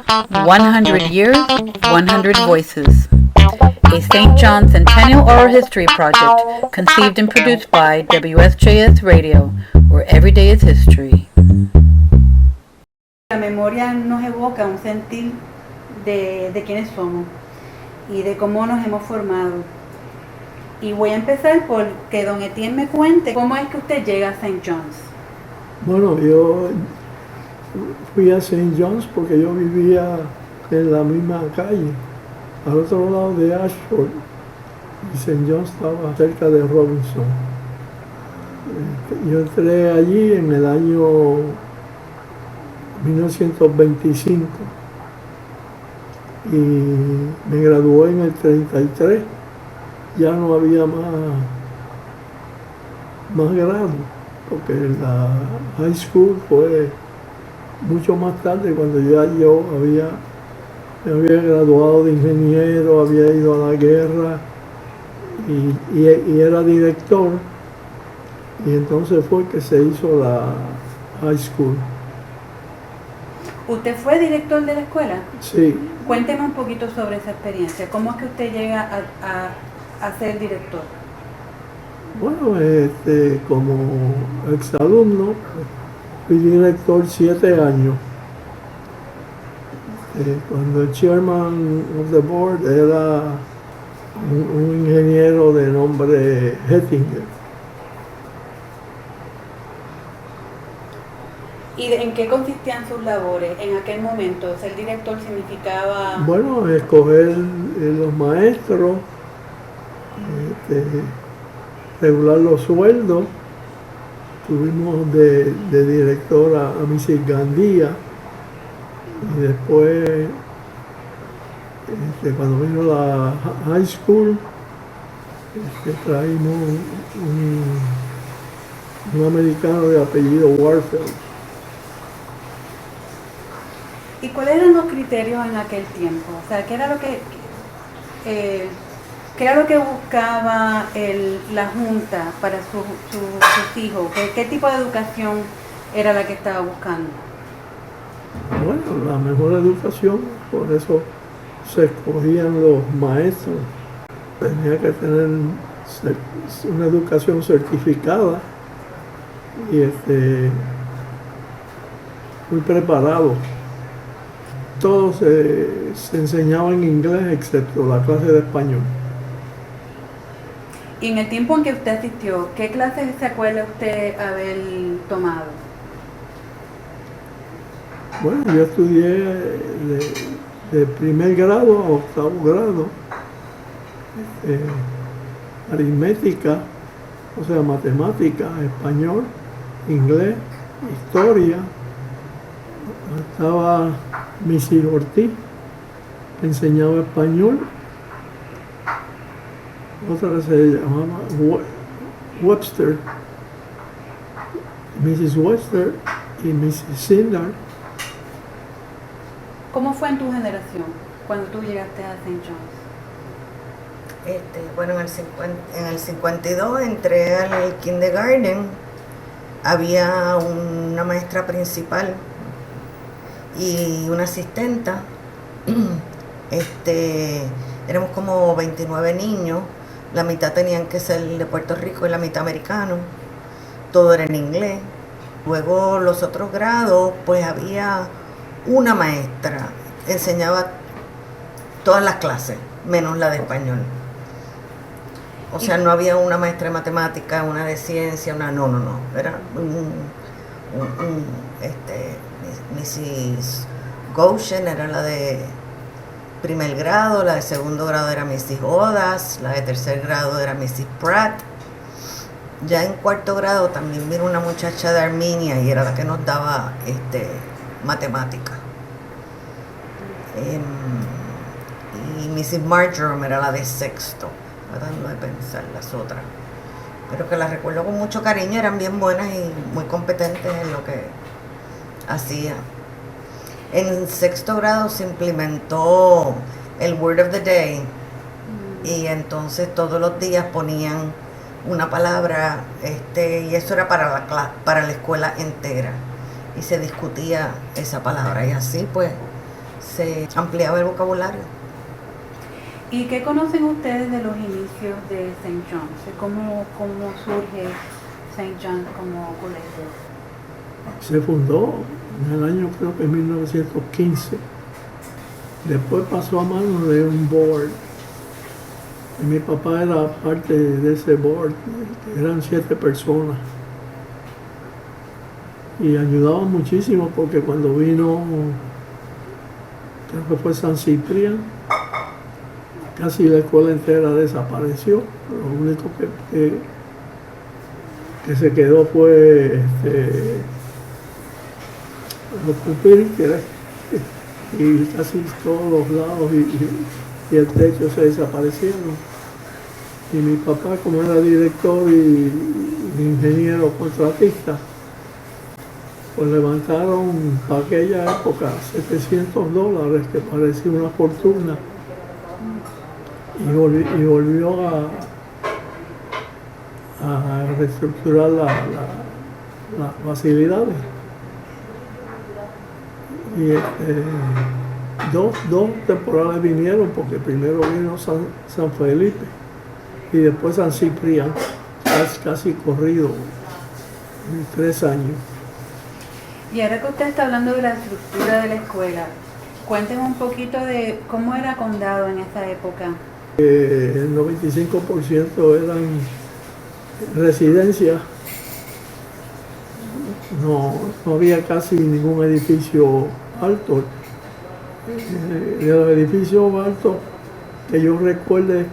100 Years, 100 Voices. A St. John Centennial Oral History project conceived and produced by WSJS Radio, where every day is history. La memoria nos evoca un sentir de quiénes somos y de cómo nos hemos formado. Y voy a empezar por que don Etienne me cuente cómo es que usted llega a St. John's. Bueno, yo fui a St. John's porque yo vivía en la misma calle, al otro lado de Ashford, y St. John's estaba cerca de Robinson. Yo entré allí en el año 1925 y me gradué en el 33. Ya no había más grado, porque la high school fue mucho más tarde, cuando me había graduado de ingeniero, había ido a la guerra y era director, y entonces fue que se hizo la high school. ¿Usted fue director de la escuela? Sí. Cuénteme un poquito sobre esa experiencia. ¿Cómo es que usted llega a ser director? Bueno, como exalumno, fui director 7 años. Cuando el chairman of the board era un ingeniero de nombre Hettinger. ¿Y en qué consistían sus labores en aquel momento? ¿Ser director significaba...? Bueno, escoger los maestros, regular los sueldos. Tuvimos de directora a Mrs. Gandía, y después, cuando vino la high school, traímos un americano de apellido Warfield. ¿Y cuáles eran los criterios en aquel tiempo? O sea, ¿qué era lo que buscaba la Junta para sus hijos? ¿Qué tipo de educación era la que estaba buscando? Bueno, la mejor educación, por eso se escogían los maestros. Tenía que tener una educación certificada y muy preparado. Todo se enseñaba en inglés excepto la clase de español. Y en el tiempo en que usted asistió, ¿qué clases se acuerda usted haber tomado? Bueno, yo estudié de primer grado a octavo grado, aritmética, o sea, matemática, español, inglés, historia. Estaba Mrs. Ortiz, que enseñaba español. Otra se llamaba Webster, Mrs. Webster y Mrs. Sindar. ¿Cómo fue en tu generación cuando tú llegaste a St. John's? Bueno, en el 52 entré al kindergarten, había una maestra principal y una asistenta. Éramos como 29 niños, la mitad tenían que ser de Puerto Rico y la mitad americano, todo era en inglés. Luego los otros grados, pues había una maestra, enseñaba todas las clases, menos la de español. O sea, no había una maestra de matemática, una de ciencia, no, era Mrs. Goshen era la de primer grado, la de segundo grado era Mrs. Odas, la de tercer grado era Mrs. Pratt. Ya en cuarto grado también vino una muchacha de Armenia y era la que nos daba matemática. Y Mrs. Marjoram era la de sexto, tratando de pensar las otras. Pero que las recuerdo con mucho cariño, eran bien buenas y muy competentes en lo que hacían. En sexto grado se implementó el Word of the Day y entonces todos los días ponían una palabra y eso era para la escuela entera y se discutía esa palabra y así pues se ampliaba el vocabulario. ¿Y qué conocen ustedes de los inicios de St. John's? ¿Cómo surge St. John's como colegio? Se fundó en el año, creo que en 1915. Después pasó a manos de un board. Y mi papá era parte de ese board, que eran 7 personas. Y ayudaba muchísimo porque cuando vino, creo que fue San Ciprián, casi la escuela entera desapareció. Lo único que se quedó fue los pupitres y casi todos los lados y el techo se desaparecieron. Y mi papá, como era director y ingeniero contratista, pues levantaron para aquella época $700, que parecía una fortuna, y volvió a reestructurar las facilidades. Y dos temporales vinieron, porque primero vino San Felipe y después San Ciprián, casi corrido, 3 años. Y ahora que usted está hablando de la estructura de la escuela, cuéntenme un poquito de cómo era Condado en esa época. El 95% eran residencias. No había casi ningún edificio alto. De los edificios altos que yo recuerde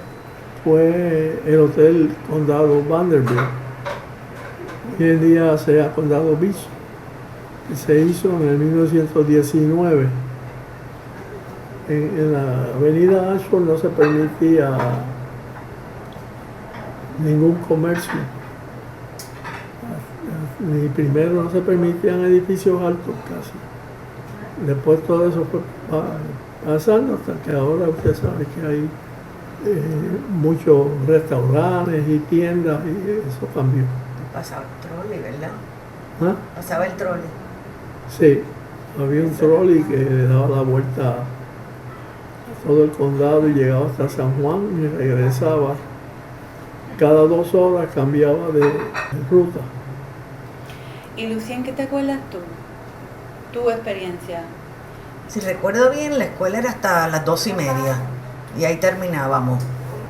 fue el Hotel Condado Vanderbilt. Hoy en día se llama Condado Beach. Y se hizo en el 1919. En la avenida Ashford no se permitía ningún comercio. Ni primero no se permitían edificios altos casi. Después todo eso fue pasando hasta que ahora usted sabe que hay muchos restaurantes y tiendas y eso cambió. Pasaba el trolley, ¿verdad? ¿Ah? Pasaba el trolley. Sí, había un trolley que le daba la vuelta a todo el condado y llegaba hasta San Juan y regresaba. Cada 2 horas cambiaba de ruta. Y Lucien, ¿qué te acuerdas tú? Tu experiencia. Si recuerdo bien, la escuela era hasta las 2:30 y ahí terminábamos.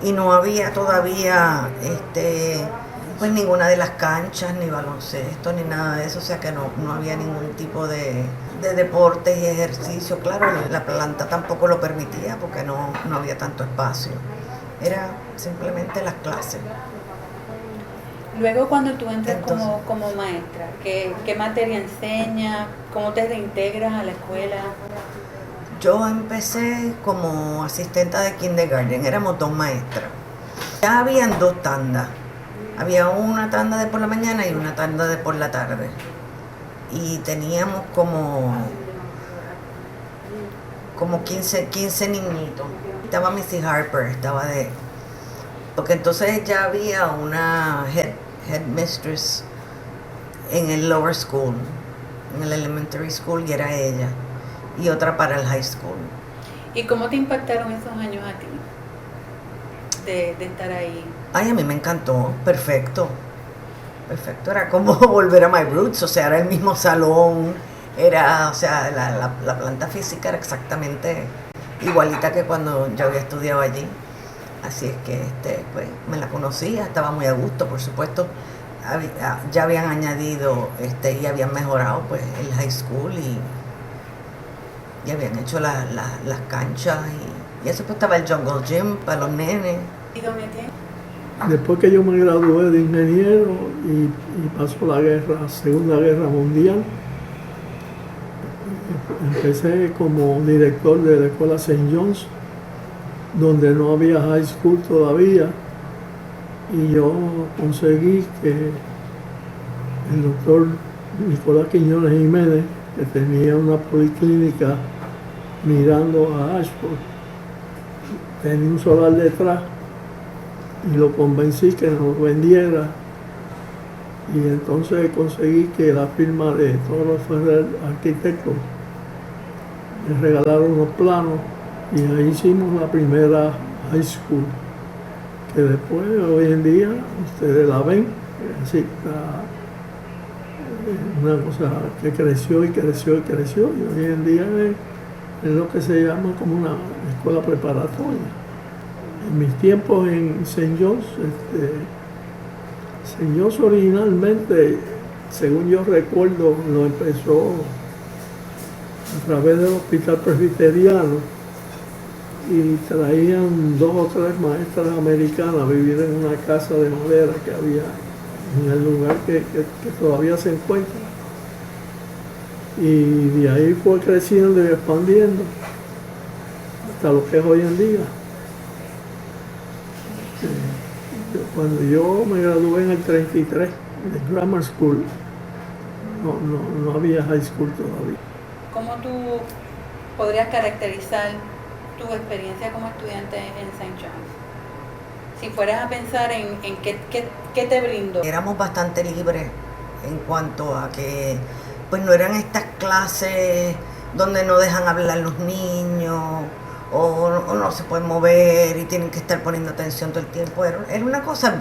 Y no había todavía pues ninguna de las canchas, ni baloncesto, ni nada de eso, o sea que no había ningún tipo de deportes y ejercicio. Claro, la planta tampoco lo permitía porque no había tanto espacio. Era simplemente las clases. Luego cuando tú entras Entonces, como maestra, ¿qué materia enseñas? ¿Cómo te reintegras a la escuela? Yo empecé como asistente de kindergarten, éramos 2 maestras. Ya habían 2 tandas. Había una tanda de por la mañana y una tanda de por la tarde. Y teníamos como 15 niñitos. Estaba Missy Harper, porque entonces ya había una headmistress en el lower school, en el elementary school, y era ella, y otra para el high school. ¿Y cómo te impactaron esos años a ti de estar ahí? Ay, a mí me encantó, perfecto, era como volver a my roots, o sea, era el mismo salón, era, o sea, la planta física era exactamente igualita que cuando yo había estudiado allí. Así es que pues me la conocía, estaba muy a gusto, por supuesto. Ya habían añadido y habían mejorado pues el high school y habían hecho las canchas y eso, pues estaba el jungle gym para los nenes. ¿Y dónde te? Después que yo me gradué de ingeniero y pasó la Segunda Guerra Mundial, empecé como director de la escuela St. John's, donde no había high school todavía, y yo conseguí que el doctor Nicolás Quiñones Jiménez, que tenía una policlínica mirando a Ashford, tenía un solar detrás, y lo convencí que nos vendiera, y entonces conseguí que la firma de Toro Ferrer Arquitectos me regalaron unos planos y ahí hicimos la primera high school, que después, hoy en día, ustedes la ven, así está una cosa que creció y creció y creció, y hoy en día es lo que se llama como una escuela preparatoria. En mis tiempos en St. John's, St. John's originalmente, según yo recuerdo, lo empezó a través del hospital presbiteriano y traían 2 o 3 maestras americanas a vivir en una casa de madera que había en el lugar que todavía se encuentra. Y de ahí fue creciendo y expandiendo hasta lo que es hoy en día. Cuando yo me gradué en el 33 de Grammar School, no había high school todavía. ¿Cómo tú podrías caracterizar tu experiencia como estudiante en St. John's? Si fueras a pensar en qué te brindó. Éramos bastante libres en cuanto a que pues no eran estas clases donde no dejan hablar los niños o no se pueden mover y tienen que estar poniendo atención todo el tiempo. Era una cosa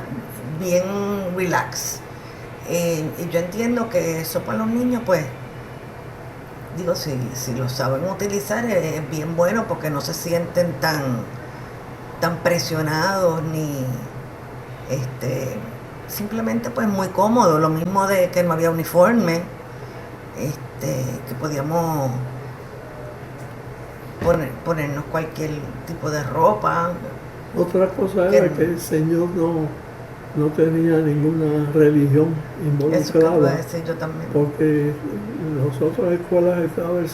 bien relax. Y yo entiendo que eso para los niños, pues, digo, si lo saben utilizar es bien bueno porque no se sienten tan presionados ni simplemente pues muy cómodos. Lo mismo de que no había uniforme, que podíamos ponernos cualquier tipo de ropa. Otra cosa era que el Señor no tenía ninguna religión involucrada. Eso que voy a decir yo también. Porque en las otras escuelas estaba el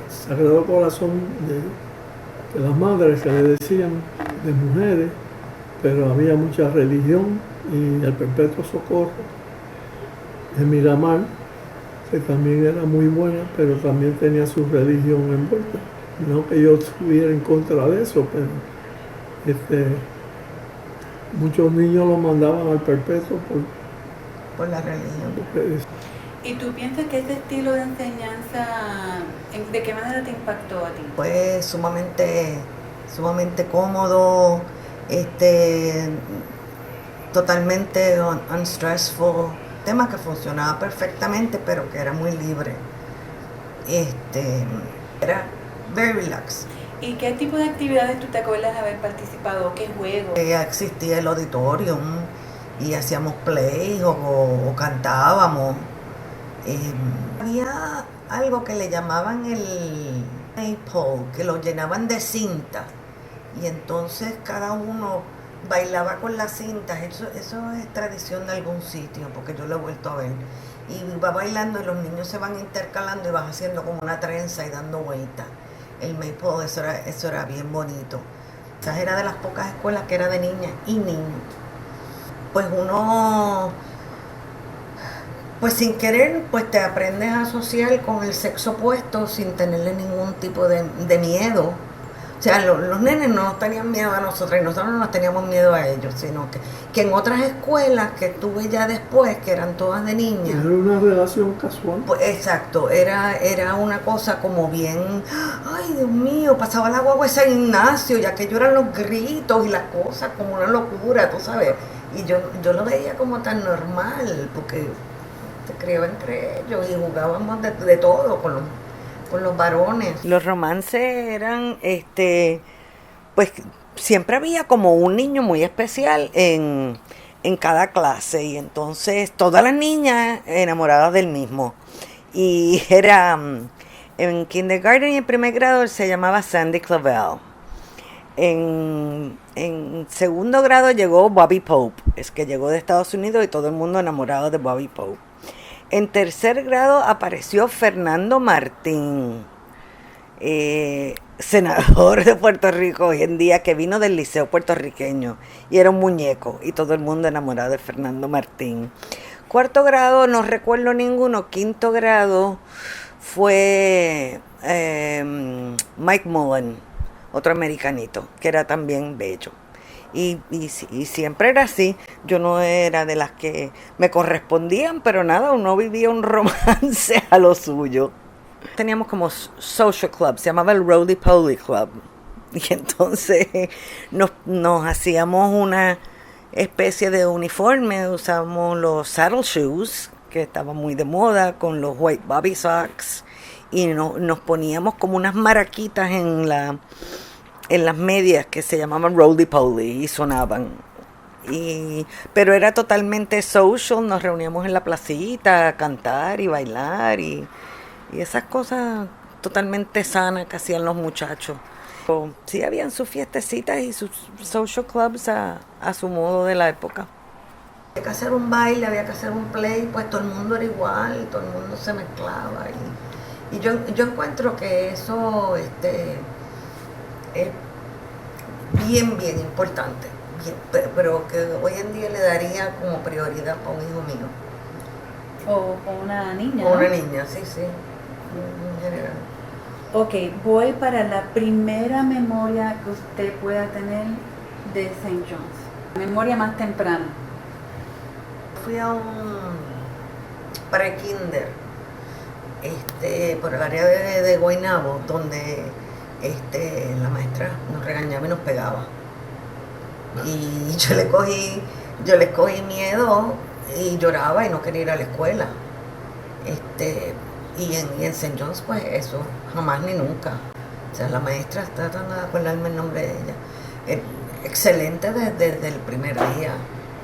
Sagrado Corazón de las madres que le decían de mujeres, pero había mucha religión, y el Perpetuo Socorro en Miramar, que también era muy buena, pero también tenía su religión envuelta. No que yo estuviera en contra de eso, pero muchos niños lo mandaban al Perpetuo por la religión. ¿Y tú piensas que ese estilo de enseñanza, de qué manera te impactó a ti? Pues sumamente cómodo, totalmente unstressful, tema que funcionaba perfectamente, pero que era muy libre. Era very relaxed. ¿Y qué tipo de actividades tú te acuerdas de haber participado? ¿Qué juegos? Existía el auditorium y hacíamos plays o cantábamos. Había algo que le llamaban el maypole, que lo llenaban de cinta y entonces cada uno bailaba con las cintas. Eso es tradición de algún sitio, porque yo lo he vuelto a ver. Y va bailando y los niños se van intercalando y vas haciendo como una trenza y dando vueltas. El maypole, eso era bien bonito. Esa era de las pocas escuelas que era de niñas y niños. Pues uno, pues sin querer, pues te aprendes a asociar con el sexo opuesto sin tenerle ningún tipo de miedo. O sea, los nenes no nos tenían miedo a nosotros y nosotros no nos teníamos miedo a ellos, sino que en otras escuelas que tuve ya después, que eran todas de niñas. Era una relación casual. Pues, exacto, era una cosa como bien, ay Dios mío, pasaba la guagua ese Ignacio, ya que eran los gritos y las cosas como una locura, tú sabes. Y yo lo veía como tan normal, porque se criaba entre ellos y jugábamos de todo con los varones. Los romances eran, pues siempre había como un niño muy especial en cada clase, y entonces todas las niñas enamoradas del mismo. Y era, en kindergarten y en primer grado se llamaba Sandy Clavel. En segundo grado llegó Bobby Pope, es que llegó de Estados Unidos y todo el mundo enamorado de Bobby Pope. En tercer grado apareció Fernando Martín, senador de Puerto Rico hoy en día, que vino del liceo puertorriqueño y era un muñeco y todo el mundo enamorado de Fernando Martín. Cuarto grado no recuerdo ninguno. Quinto grado fue Mike Mullen, otro americanito que era también bello. Y siempre era así. Yo no era de las que me correspondían, pero nada, uno vivía un romance a lo suyo. Teníamos como social club, se llamaba el Roly Poly Club. Y entonces nos hacíamos una especie de uniforme, usábamos los saddle shoes, que estaban muy de moda, con los white bobby socks, y nos poníamos como unas maraquitas en las medias que se llamaban Roly Poly y sonaban. Pero era totalmente social, nos reuníamos en la placita a cantar y bailar y esas cosas totalmente sanas que hacían los muchachos. Sí, habían sus fiestecitas y sus social clubs a su modo de la época. Había que hacer un baile, había que hacer un play, pues todo el mundo era igual, todo el mundo se mezclaba. Y yo encuentro que eso es bien importante, pero que hoy en día le daría como prioridad a un hijo mío. O una niña, O ¿no? una niña, sí, en general. Ok, voy para la primera memoria que usted pueda tener de St. John's. La memoria más temprana. Fui a un pre-kinder por el área de Guaynabo, donde la maestra nos regañaba y nos pegaba. Y yo le cogí miedo y lloraba y no quería ir a la escuela. Y en St. John's, pues eso, jamás ni nunca. O sea, la maestra, está tratando de acordarme el nombre de ella. Excelente desde el primer día.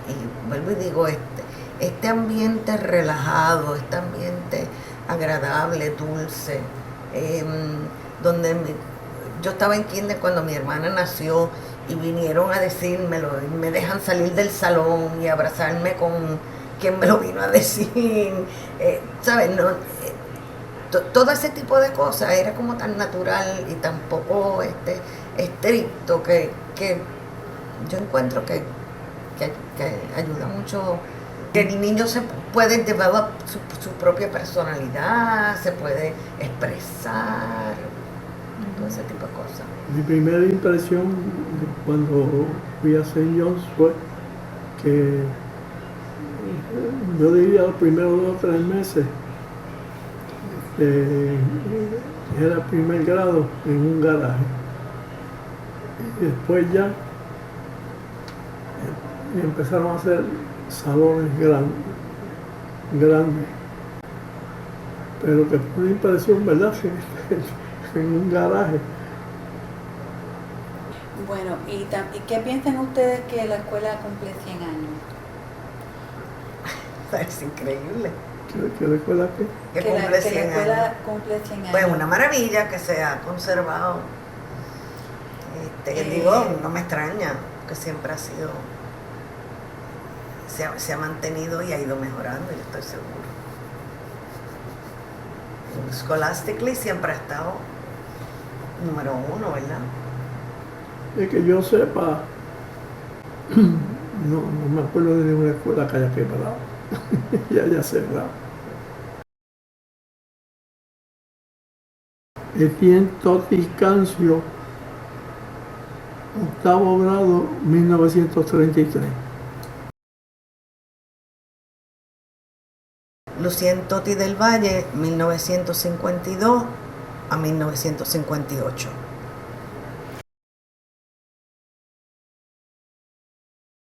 Y vuelvo y digo, este ambiente relajado, este ambiente agradable, dulce, donde yo estaba en kinder cuando mi hermana nació y vinieron a decírmelo y me dejan salir del salón y abrazarme con quien me lo vino a decir, ¿sabes? Todo ese tipo de cosas era como tan natural y tan poco estricto que yo encuentro que ayuda mucho, que el niño se puede develop su propia personalidad, se puede expresar, todo ese tipo de cosas. Mi primera impresión cuando fui a St. John's fue que yo diría los primeros 2 o 3 meses era primer grado en un garaje y después ya empezaron a hacer salones grandes, pero que fue una impresión, ¿verdad? En un garaje. Bueno, ¿y qué piensan ustedes que la escuela cumple 100 años? Es increíble. ¿Qué la escuela qué? Que cumple 100 la escuela años. cumple 100 años. Pues una maravilla que se ha conservado. Digo, no me extraña, que siempre ha sido, se ha mantenido y ha ido mejorando, yo estoy seguro. Scholastically siempre ha estado número 1, ¿verdad? Es que yo sepa, no me acuerdo de ninguna escuela que haya quebrado y haya cerrado. Etienne Totti Cancio, 8º grado, 1933. Lucien Totti del Valle, 1952 a 1958.